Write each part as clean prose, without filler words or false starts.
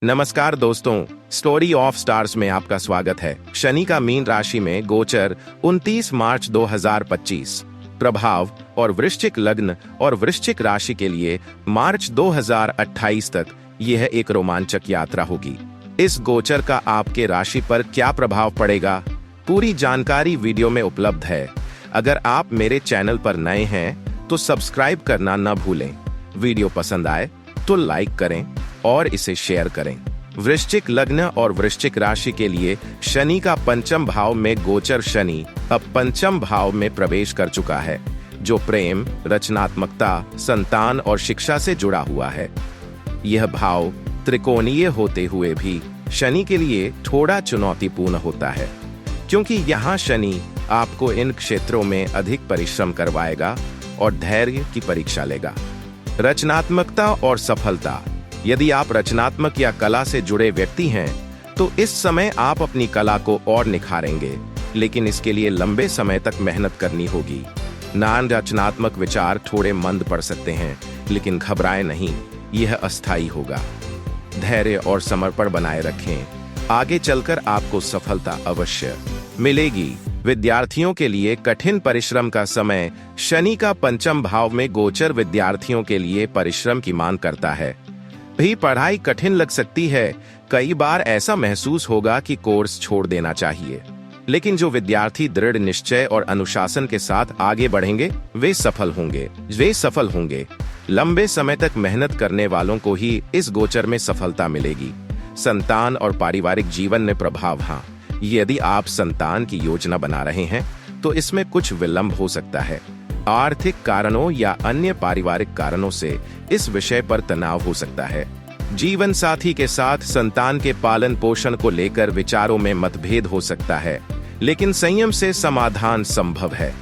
नमस्कार दोस्तों, story of stars में आपका स्वागत है। शनि का मीन राशि में गोचर 29 मार्च 2025। प्रभाव और वृश्चिक लग्न और वृश्चिक राशि के लिए मार्च 2028 तक यह एक रोमांचक यात्रा होगी। इस गोचर का आपके राशि पर क्या प्रभाव पड़ेगा, पूरी जानकारी वीडियो में उपलब्ध है। अगर आप मेरे चैनल पर नए हैं तो सब्सक्राइब करना न भूलें। वीडियो पसंद आए तो लाइक करें और इसे शेयर करें। वृश्चिक लग्न और वृश्चिक राशि के लिए शनि का पंचम भाव में गोचर शनि अब पंचम भाव में प्रवेश कर चुका है, जो प्रेम, रचनात्मकता, संतान और शिक्षा से जुड़ा हुआ है। यह भाव त्रिकोणीय होते हुए भी शनि के लिए थोड़ा चुनौतीपूर्ण होता है, क्योंकि यहाँ शनि आपको इन क्षेत्रों में अधिक परिश्रम करवाएगा और धैर्य की परीक्षा लेगा। रचनात्मकता और सफलता। यदि आप रचनात्मक या कला से जुड़े व्यक्ति हैं तो इस समय आप अपनी कला को और निखारेंगे, लेकिन इसके लिए लंबे समय तक मेहनत करनी होगी। नान रचनात्मक विचार थोड़े मंद पड़ सकते हैं, लेकिन घबराएं नहीं, यह अस्थायी होगा। धैर्य और समर्पण बनाए रखें, आगे चलकर आपको सफलता अवश्य मिलेगी। विद्यार्थियों के लिए कठिन परिश्रम का समय। शनि का पंचम भाव में गोचर विद्यार्थियों के लिए परिश्रम की मांग करता है। भी पढ़ाई कठिन लग सकती है, कई बार ऐसा महसूस होगा कि कोर्स छोड़ देना चाहिए, लेकिन जो विद्यार्थी दृढ़ निश्चय और अनुशासन के साथ आगे बढ़ेंगे वे सफल होंगे। लंबे समय तक मेहनत करने वालों को ही इस गोचर में सफलता मिलेगी। संतान और पारिवारिक जीवन में प्रभाव। हाँ, यदि आप संतान की योजना बना रहे हैं तो इसमें कुछ विलंब हो सकता है। आर्थिक कारणों या अन्य पारिवारिक कारणों से इस विषय पर तनाव हो सकता है। जीवन साथी के साथ संतान के पालन पोषण को लेकर विचारों में मतभेद हो सकता है, लेकिन संयम से समाधान संभव है।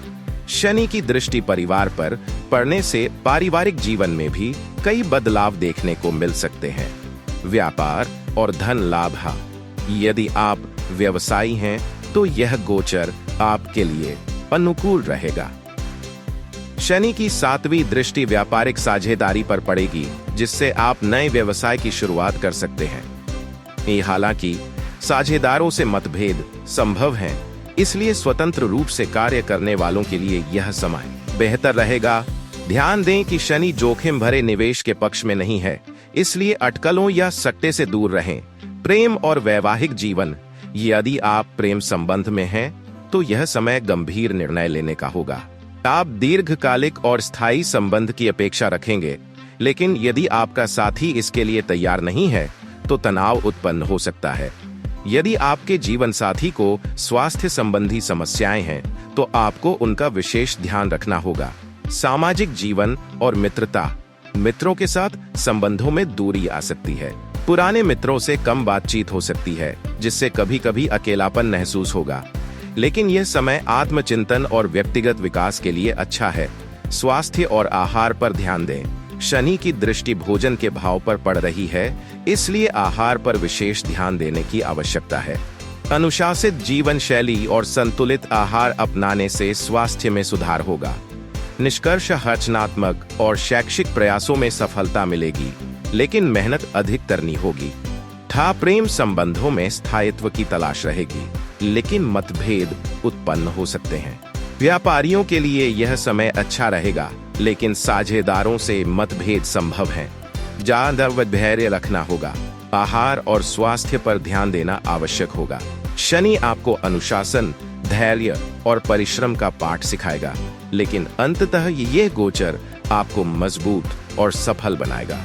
शनि की दृष्टि परिवार पर पड़ने से पारिवारिक जीवन में भी कई बदलाव देखने को मिल सकते हैं। व्यापार और धन लाभ। यदि आप व्यवसायी हैं तो यह गोचर आपके लिए अनुकूल रहेगा। शनि की 7वीं दृष्टि व्यापारिक साझेदारी पर पड़ेगी, जिससे आप नए व्यवसाय की शुरुआत कर सकते हैं। हालांकि साझेदारों से मतभेद संभव हैं, इसलिए स्वतंत्र रूप से कार्य करने वालों के लिए यह समय बेहतर रहेगा। ध्यान दें कि शनि जोखिम भरे निवेश के पक्ष में नहीं है, इसलिए अटकलों या सट्टे से दूर रहें। प्रेम और वैवाहिक जीवन। यदि आप प्रेम संबंध में हैं तो यह समय गंभीर निर्णय लेने का होगा। आप दीर्घकालिक और स्थायी संबंध की अपेक्षा रखेंगे, लेकिन यदि आपका साथी इसके लिए तैयार नहीं है तो तनाव उत्पन्न हो सकता है। यदि आपके जीवन साथी को स्वास्थ्य संबंधी समस्याएं हैं तो आपको उनका विशेष ध्यान रखना होगा। सामाजिक जीवन और मित्रता। मित्रों के साथ संबंधों में दूरी आ सकती है। पुराने मित्रों से कम बातचीत हो सकती है, जिससे कभी कभी अकेलापन महसूस होगा, लेकिन यह समय आत्मचिंतन और व्यक्तिगत विकास के लिए अच्छा है। स्वास्थ्य और आहार पर ध्यान दें। शनि की दृष्टि भोजन के भाव पर पड़ रही है, इसलिए आहार पर विशेष ध्यान देने की आवश्यकता है। अनुशासित जीवन शैली और संतुलित आहार अपनाने से स्वास्थ्य में सुधार होगा। निष्कर्ष, रचनात्मक और शैक्षिक प्रयासों में सफलता मिलेगी, लेकिन मेहनत अधिक करनी होगी। प्रेम संबंधों में स्थायित्व की तलाश रहेगी, लेकिन मतभेद उत्पन्न हो सकते हैं। व्यापारियों के लिए यह समय अच्छा रहेगा, लेकिन साझेदारों से मतभेद संभव है। ज्यादा धैर्य रखना होगा। आहार और स्वास्थ्य पर ध्यान देना आवश्यक होगा। शनि आपको अनुशासन, धैर्य और परिश्रम का पाठ सिखाएगा, लेकिन अंततः यह गोचर आपको मजबूत और सफल बनाएगा।